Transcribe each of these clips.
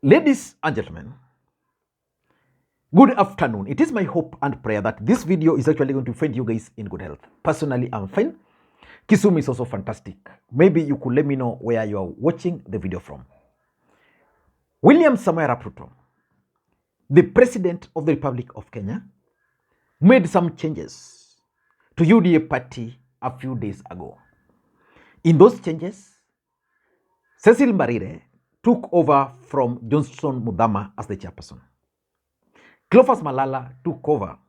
Ladies and gentlemen, good afternoon. It is my hope and prayer that this video is actually going to find you guys in good health. Personally, I'm fine. Kisumu is also fantastic. Maybe you could let me know where you are watching the video from. William Samoei Arap Ruto, the President of the Republic of Kenya, made some changes to UDA party a few days ago. In those changes, Cecil Mbarire took over from Johnson Muthama as the chairperson. Cleophas Malala took over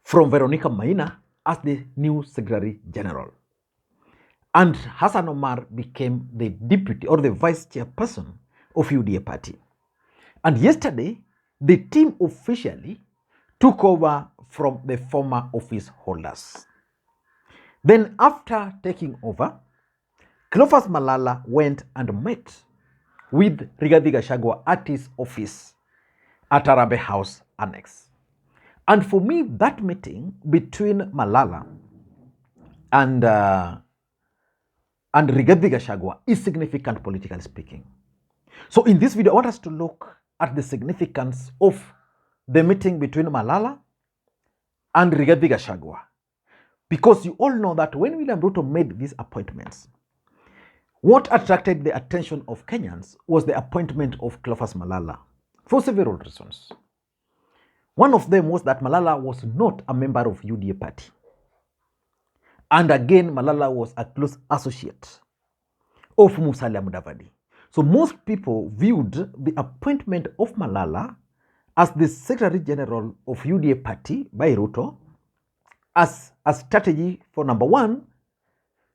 from Veronica Maina as the new Secretary General. And Hassan Omar became the deputy or the vice chairperson of UDA party. And yesterday, the team officially took over from the former office holders. Then after taking over, Cleophas Malala went and met with Rigathi Gachagua at his office at Harambee House Annex. And for me, that meeting between Malala and Rigathi Gachagua is significant, politically speaking. So in this video, I want us to look at the significance of the meeting between Malala and Rigathi Gachagua. Because you all know that when William Ruto made these appointments, what attracted the attention of Kenyans was the appointment of Cleophas Malala for several reasons. One of them was that Malala was not a member of UDA party. And again, Malala was a close associate of Musalia Mudavadi. So most people viewed the appointment of Malala as the Secretary General of UDA party by Ruto as a strategy for number one,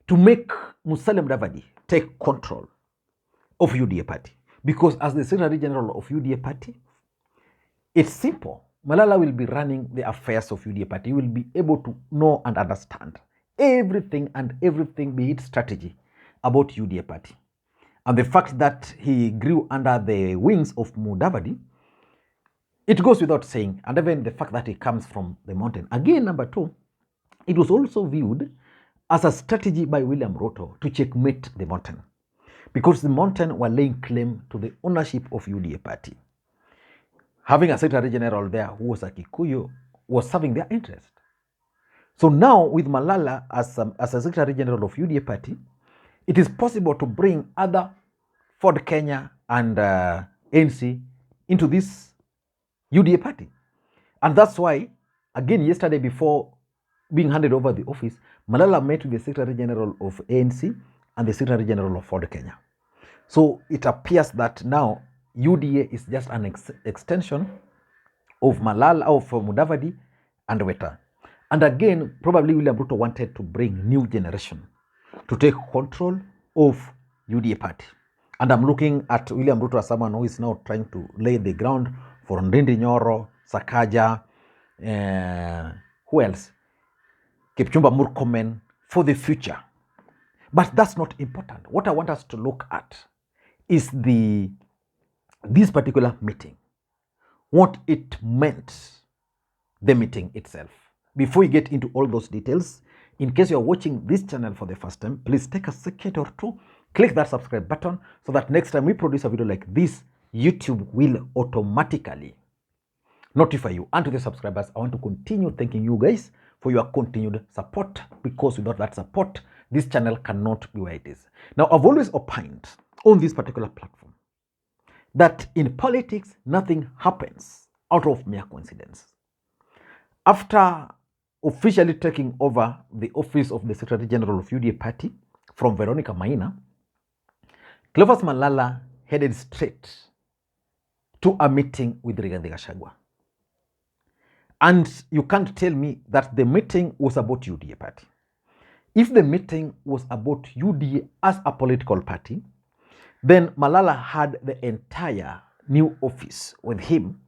to make Musalia Mudavadi take control of UDA party. Because as the Secretary General of UDA party, it's simple. Malala will be running the affairs of UDA party. He will be able to know and understand everything, be it strategy, about UDA party. And the fact that he grew under the wings of Mudavadi, it goes without saying. And even the fact that he comes from the mountain. Again, number two, it was also viewed as a strategy by William Ruto to checkmate the mountain, because the mountain were laying claim to the ownership of UDA party. Having a Secretary General there who was a Kikuyu was serving their interest. So now with Malala as a Secretary General of UDA party, it is possible to bring other Ford Kenya and ANC into this UDA party. And that's why, again, yesterday before being handed over the office, Malala met with the Secretary General of ANC and the Secretary General of Ford Kenya. So it appears that now UDA is just an extension of Malala, of Mudavadi and Weta. And again, probably William Ruto wanted to bring new generation to take control of UDA party. And I'm looking at William Ruto as someone who is now trying to lay the ground for Ndindi Nyoro, Sakaja, who else? Kipchumba Murkomen, for the future. But that's not important. What I want us to look at is this particular meeting, what it meant, the meeting itself. Before we get into all those details, in case you're watching this channel for the first time, please take a second or two, click that subscribe button so that next time we produce a video like this, YouTube will automatically notify you. And to the subscribers, I want to continue thanking you guys for your continued support, because without that support, this channel cannot be where it is. Now, I've always opined on this particular platform that in politics, nothing happens out of mere coincidence. After officially taking over the office of the Secretary General of UDA party from Veronica Maina, Cleophas Malala headed straight to a meeting with Rigathi Gachagua. And you can't tell me that the meeting was about UDA party. If the meeting was about UDA as a political party, then Malala had the entire new office with him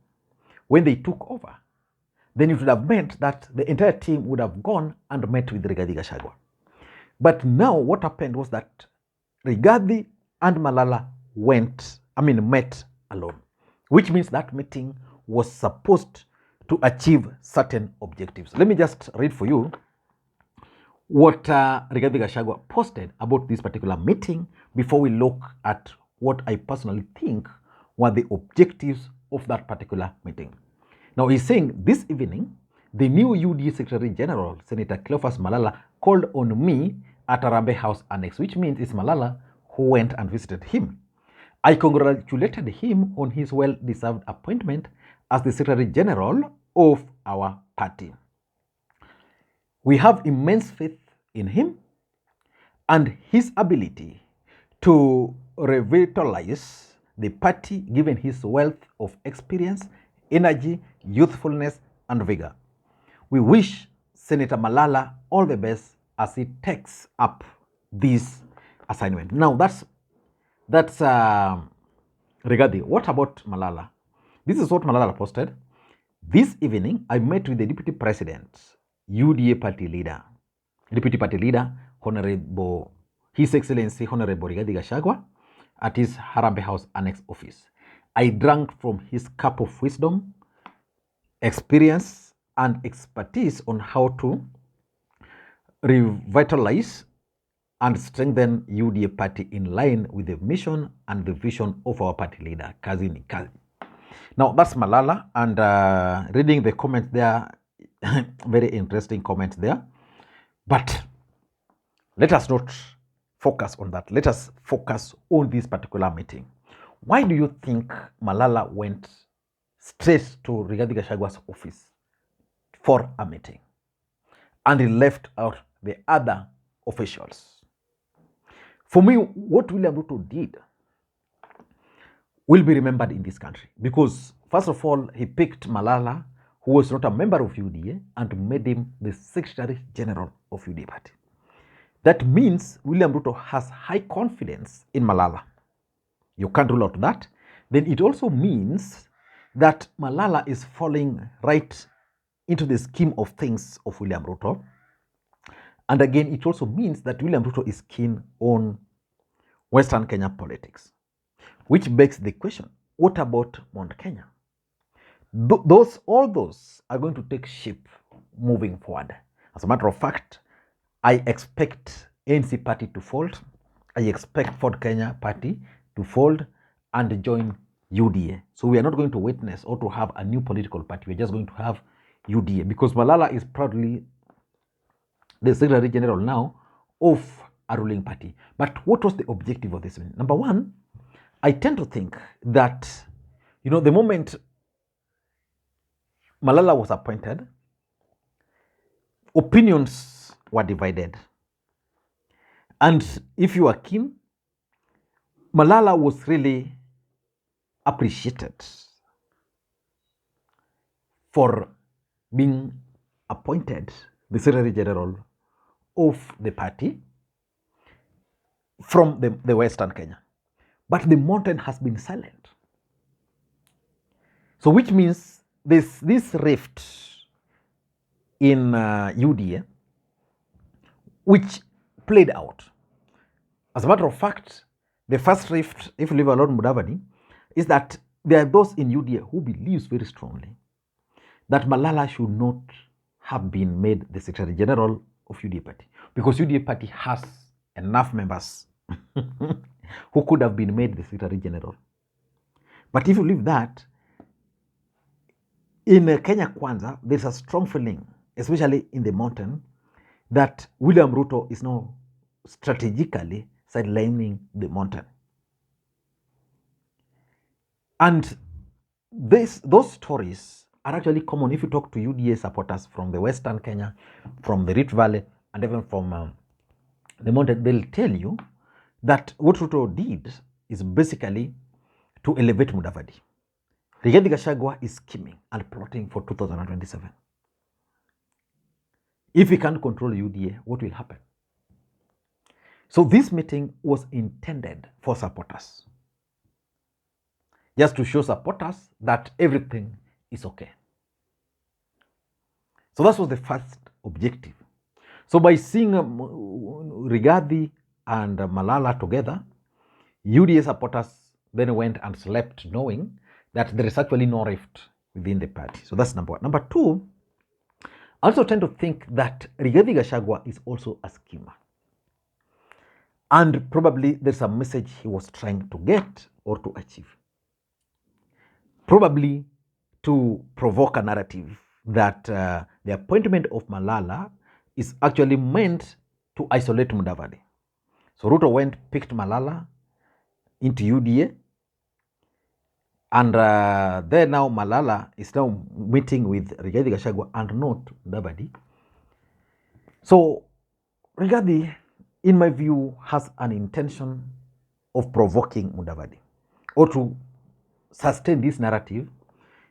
when they took over. Then it would have meant that the entire team would have gone and met with Rigathi Gachagua. But now what happened was that Rigathi and Malala met alone, which means that meeting was supposed to achieve certain objectives. Let me just read for you what Rigathi Gachagua posted about this particular meeting before we look at what I personally think were the objectives of that particular meeting. Now he's saying this evening, the new UDA Secretary General, Senator Cleophas Malala, called on me at Harambee House Annex, which means it's Malala who went and visited him. I congratulated him on his well-deserved appointment as the Secretary General of our party. We have immense faith in him and his ability to revitalize the party given his wealth of experience, energy, youthfulness, and vigor. We wish Senator Malala all the best as he takes up this assignment. Now that's Rigathi. What about Malala? This is what Malala posted. This evening, I met with the Deputy President, UDA Party Leader, Deputy Party Leader, Honorable His Excellency Honorable Rigathi Gachagua, at his Harambee House Annex office. I drank from his cup of wisdom, experience, and expertise on how to revitalize and strengthen UDA party in line with the mission and the vision of our party leader, Kazi ni Kazi. Now that's Malala, and reading the comments there, very interesting comments there. But let us not focus on that. Let us focus on this particular meeting. Why do you think Malala went straight to Rigathi Gachagua's office for a meeting and he left out the other officials? For me, what William Ruto did will be remembered in this country because, first of all, he picked Malala, who was not a member of UDA, and made him the Secretary General of UDA party. That means William Ruto has high confidence in Malala. You can't rule out that. Then it also means that Malala is falling right into the scheme of things of William Ruto. And again, it also means that William Ruto is keen on Western Kenya politics, which begs the question, what about Mount Kenya? All those are going to take shape moving forward. As a matter of fact, I expect ANC party to fold. I expect Ford Kenya party to fold and join UDA. So we are not going to witness or to have a new political party. We're just going to have UDA because Malala is proudly the Secretary General now of a ruling party. But what was the objective of this? Number one, I tend to think that, the moment Malala was appointed, opinions were divided. And if you are keen, Malala was really appreciated for being appointed the Secretary General of the party from the Western Kenya. But the mountain has been silent. So which means this rift in UDA, which played out. As a matter of fact, the first rift, if you leave alone Mudavadi, is that there are those in UDA who believes very strongly that Malala should not have been made the Secretary General of UDA party because UDA party has enough members who could have been made the Secretary General. But if you leave that, in Kenya Kwanza, there's a strong feeling, especially in the mountain, that William Ruto is now strategically sidelining the mountain. And those stories are actually common if you talk to UDA supporters from the Western Kenya, from the Rift Valley, and even from the mountain. They'll tell you that what Ruto did is basically to elevate Mudavadi. Rigathi Gachagua is scheming and plotting for 2027. If he can't control UDA, what will happen? So this meeting was intended for supporters. Just to show supporters that everything is okay. So that was the first objective. So by seeing Rigathi and Malala together, UDA supporters then went and slept knowing that there is actually no rift within the party. So that's number one. Number two, I also tend to think that Rigathi Gachagua is also a schemer. And probably there's a message he was trying to get or to achieve. probably to provoke a narrative that the appointment of Malala is actually meant to isolate Mudavadi. So Ruto picked Malala into UDA, and there now Malala is now meeting with Rigathi Gachagua and not Mudavadi. So Rigathi, in my view, has an intention of provoking Mudavadi, or to sustain this narrative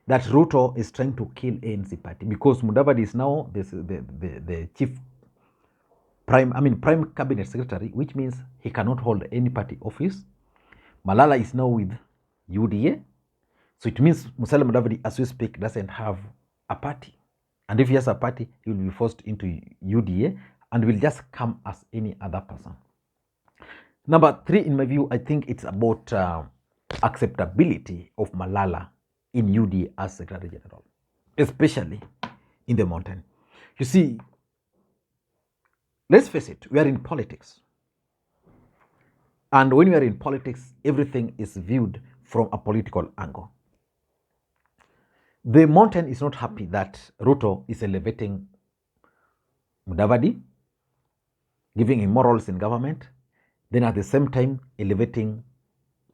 that Ruto is trying to kill ANC party, because Mudavadi is now the chief prime cabinet secretary, which means he cannot hold any party office. Malala is now with UDA, so it means Musalia Mudavadi, as we speak, doesn't have a party, and if he has a party, he will be forced into UDA and will just come as any other person. Number 3, in my view, I think it's about acceptability of Malala in UDA as Secretary General, especially in the mountain. You see, let's face it, we are in politics. And when we are in politics, everything is viewed from a political angle. The mountain is not happy that Ruto is elevating Mudavadi, giving him morals in government, then at the same time elevating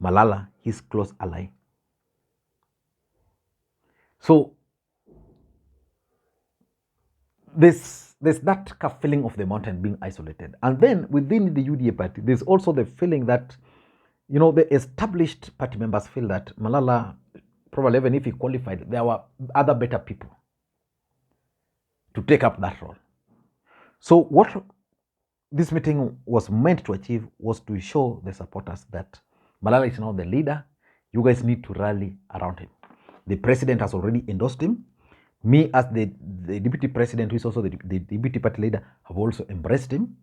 Malala, his close ally. So there's that feeling of the mountain being isolated. And then within the UDA party, there's also the feeling that, the established party members feel that Malala, probably even if he qualified, there were other better people to take up that role. So what this meeting was meant to achieve was to show the supporters that Malala is now the leader. You guys need to rally around him. The president has already endorsed him. Me, as the deputy president, who is also the deputy party leader, have also embraced him,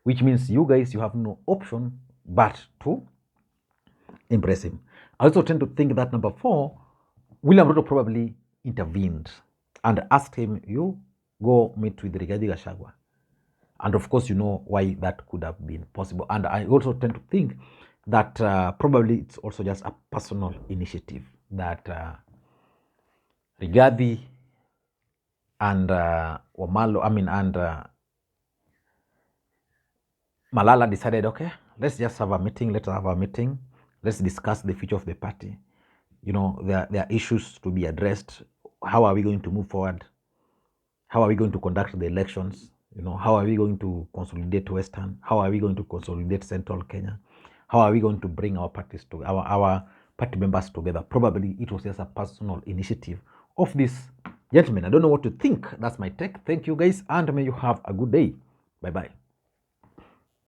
which means you guys, you have no option but to embrace him. I also tend to think that number 4, William Ruto probably intervened and asked him, you go meet with Rigathi Gachagua. And of course, you know why that could have been possible. And I also tend to think that probably it's also just a personal initiative that Rigathi and Malala decided, okay, let's just have a meeting. Let's have a meeting. Let's discuss the future of the party. There are issues to be addressed. How are we going to move forward? How are we going to conduct the elections? How are we going to consolidate Western? How are we going to consolidate Central Kenya? How are we going to bring our parties to our party members together? Probably it was just a personal initiative of this gentleman. I don't know what to think. That's my take. Thank you guys, and may you have a good day. Bye-bye.